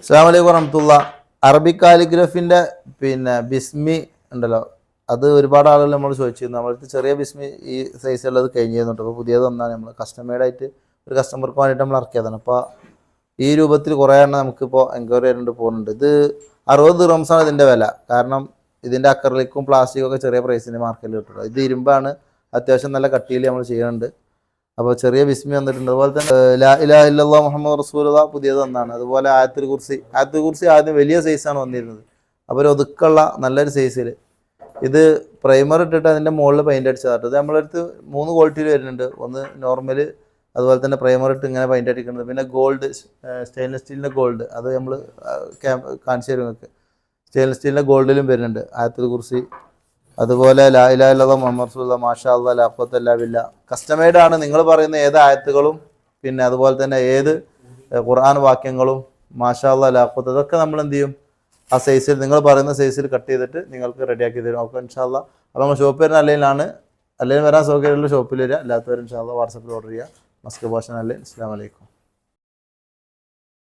അസ്സലാമു അലൈക്കും വറഹ്മത്തുള്ളാ. അറബിക് കാലിഗ്രഫിൻ്റെ ബിസ്മി ഉണ്ടല്ലോ, അത് ഒരുപാട് ആളുകൾ നമ്മൾ ചോദിച്ചിരുന്നു. നമ്മളടുത്ത് ചെറിയ ബിസ്മി ഈ സൈസുള്ളത് കഴിഞ്ഞിരുന്നുണ്ട്. അപ്പോൾ പുതിയത് ഒന്നാണ് നമ്മൾ കസ്റ്റമേഡായിട്ട് ഒരു കസ്റ്റമർക്ക് വേണ്ടിയിട്ട് നമ്മൾ ഇറക്കിയതാണ്. അപ്പോൾ ഈ രൂപത്തിൽ കുറേ എണ്ണം നമുക്കിപ്പോൾ എൻക്വയറി ആയിട്ട് പോകുന്നുണ്ട്. ഇത് 60 ദിർഹംസാണ് ഇതിൻ്റെ വില. കാരണം ഇതിൻ്റെ അക്രലിക്കും പ്ലാസ്റ്റിക്കും ഒക്കെ ചെറിയ പ്രൈസിന് മാർക്കറ്റിൽ കിട്ടുള്ളൂ. ഇത് ഇരുമ്പാണ്, അത്യാവശ്യം നല്ല കട്ടിയിൽ നമ്മൾ ചെയ്യുന്നുണ്ട്. അപ്പോൾ ചെറിയ ബിസ്മി വന്നിട്ടുണ്ട്. അതുപോലെ തന്നെ ലാ ഇലാഹ ഇല്ലല്ലാഹ് മുഹമ്മദ് റസൂലുള്ളാഹ് പുതിയത് ഒന്നാണ്. അതുപോലെ ആയത്തുൽ കുർസി ആദ്യം വലിയ സൈസാണ് വന്നിരുന്നത്. അപ്പോൾ ഒരു ഒതുക്കുള്ള നല്ലൊരു സൈസിൽ ഇത് പ്രൈമർ ഇട്ടിട്ട് അതിൻ്റെ മുകളിൽ പെയിൻ്റ് അടിച്ചതാട്ടോ. ഇത് നമ്മളടുത്ത് 3 ക്വാളിറ്റിയിൽ വരുന്നുണ്ട്. ഒന്ന് നോർമൽ, അതുപോലെ തന്നെ പ്രൈമർ ഇട്ട് ഇങ്ങനെ പെയിൻ്റ് അടിക്കുന്നത്, പിന്നെ ഗോൾഡ്, സ്റ്റെയിൻലെസ് സ്റ്റീലിൻ്റെ ഗോൾഡ്, അത് നമ്മൾ കാണിച്ചു തരും നിങ്ങൾക്ക്. സ്റ്റെയിൻലെസ് സ്റ്റീലിൻ്റെ ഗോൾഡിലും വരുന്നുണ്ട് ആയത്തുൽ കുർസി. അതുപോലെ ലാ ഇലാഹ ഇല്ലല്ലാഹ് മുഹമ്മദ് റസൂലുള്ളാഹ് മാഷാ അല്ലാഹ് ലാ ഖുവത ഇല്ലാ ബില്ലാ കസ്റ്റമൈഡ് ആണ്. നിങ്ങൾ പറയുന്ന ഏത് ആയത്തുകളും പിന്നെ അതുപോലെ തന്നെ ഏത് ഖുർആൻ വാക്യങ്ങളും മാഷാ അല്ലാഹ് ലാ ഖുവത ഇതൊക്കെ നമ്മൾ എന്ത് ചെയ്യും, ആ സൈസിൽ നിങ്ങൾ പറയുന്ന സൈസിൽ കട്ട് ചെയ്തിട്ട് നിങ്ങൾക്ക് റെഡിയാക്കി തരും. അപ്പോൾ ഇൻഷാ അല്ലാഹ്. അപ്പോൾ നമ്മൾ ഷോപ്പ് വരുന്ന അല്ലെങ്കിൽ വരാൻ സൗകര്യമുള്ള ഷോപ്പിൽ വരിക, അല്ലാത്തവർ ഇൻഷാ അല്ലാഹ് വാട്സപ്പിൽ ഓർഡർ ചെയ്യുക. മസ്ക് ഭാഷ. അസ്സലാമു അലൈക്കും.